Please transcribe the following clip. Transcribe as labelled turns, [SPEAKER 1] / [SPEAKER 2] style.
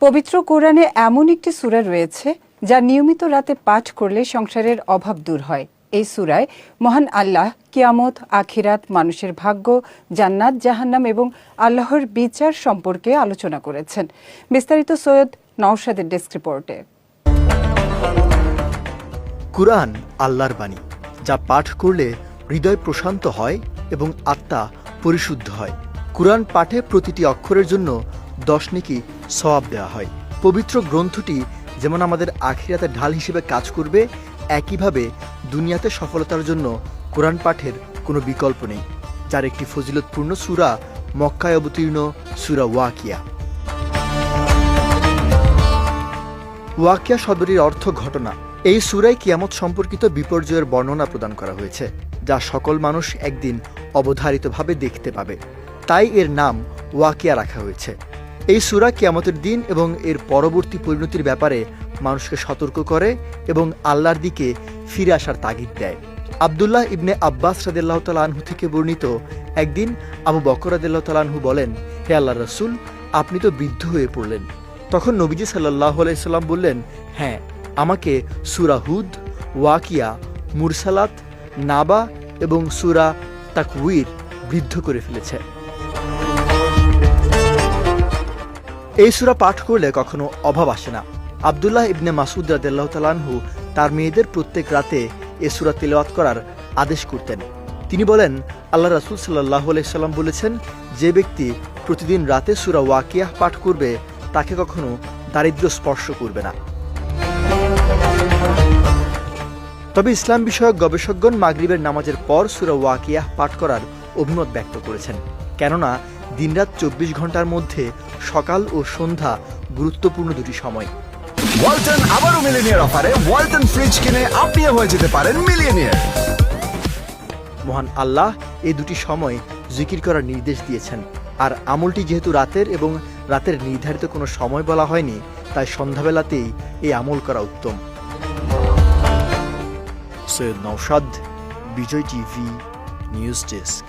[SPEAKER 1] পবিত্র কোরআনে এমন একটি সূরা রয়েছে যা নিয়মিত রাতে পাঠ করলে সংসারের অভাব দূর হয়। এই সূরায় মহান আল্লাহ কিয়ামত, আখিরাত, মানুষের ভাগ্য, জান্নাত, জাহান্নাম এবং আল্লাহর বিচার সম্পর্কে আলোচনা করেছেন। বিস্তারিত সৈয়দ নওশাদের ডেস্ক রিপোর্টে।
[SPEAKER 2] কুরআন আল্লাহর বাণী, যা পাঠ করলে হৃদয় প্রশান্ত হয় এবং আত্মা পরিশুদ্ধ হয়। কুরআন পাঠে প্রতিটি অক্ষরের জন্য 10 নেকি সওয়াব দেওয়া হয়। পবিত্র গ্রন্থটি যেমন আমাদের আখিরাতের ঢাল হিসেবে কাজ করবে, একইভাবে দুনিয়াতে সফলতার জন্য কুরআন পাঠের কোনো বিকল্প নেই, যার একটি ফজিলতপূর্ণ সূরা মক্কায় অবতীর্ণ সূরা ওয়াকিয়া। ওয়াকিয়া শব্দটির অর্থ ঘটনা। এই সূরায় কিয়ামত সম্পর্কিত বিপর্যয়ের বর্ণনা প্রদান করা হয়েছে, যা সকল মানুষ একদিন অবধারিতভাবে দেখতে পাবে। তাই এর নাম ওয়াকিয়া রাখা হয়েছে। এই সূরা কিয়ামতের দিন এবং এর পরবর্তী পরিণতির ব্যাপারে মানুষকে সতর্ক করে এবং আল্লাহর দিকে ফিরে আসার তাগিদ দেয়। আব্দুল্লাহ ইবনে আব্বাস রাদিয়াল্লাহু তাআলা আনহু থেকে বর্ণিত, একদিন আবু বকর রাদিয়াল্লাহু তাআলা আনহু বলেন, হে আল্লাহর রাসূল, আপনি তো বৃদ্ধ হয়ে পড়লেন। তখন নবীজি সাল্লাল্লাহু আলাইহি সাল্লাম বললেন, হ্যাঁ, আমাকে সূরা হুদ, ওয়াকিয়া, মুরসালাত, নাবা এবং সূরা তাকওয়ির বৃদ্ধ করে ফেলেছে। এই সূরা পাঠ করলে কখনো অভাব আসে না। আব্দুল্লাহ ইবনে মাসউদ রাদিয়াল্লাহু তাআলা আনহু তার মেয়েদের প্রত্যেক রাতে এই সূরা তিলাওয়াত করার আদেশ করতেন। তিনি বলেন, আল্লাহ রাসূল সাল্লাল্লাহু আলাইহি সাল্লাম বলেছেন, যে ব্যক্তি প্রতিদিন রাতে সূরা ওয়াকিয়া পাঠ করবে, তাকে কখনো দারিদ্র্য স্পর্শ করবে না। তবে ইসলাম বিষয়ক গবেষকগণ মাগরিবের নামাজের পর সূরা ওয়াকিয়া পাঠ করার অভিমত ব্যক্ত করেছেন, কেননা দিনরাত 24 ঘন্টার মধ্যে সকাল ও সন্ধ্যা গুরুত্বপূর্ণ দুটি সময়।
[SPEAKER 3] ওয়ালটন আবারও মিলিয়নিয়ার অফারে ওয়ালটন ফ্রিজ কিনে আপনিও হয়ে যেতে পারেন মিলিয়নিয়ার।
[SPEAKER 2] মহান আল্লাহ এই দুটি সময় জিকির করার নির্দেশ দিয়েছেন, আর আমলটি যেহেতু রাতের এবং রাতের নির্ধারিত কোনো সময় বলা হয়নি, তাই সন্ধ্যাবেলাতেই এই আমল করা উত্তম। সৈয়দ নওশাদ, বিজয় টিভি, নিউজ ডেস্ক।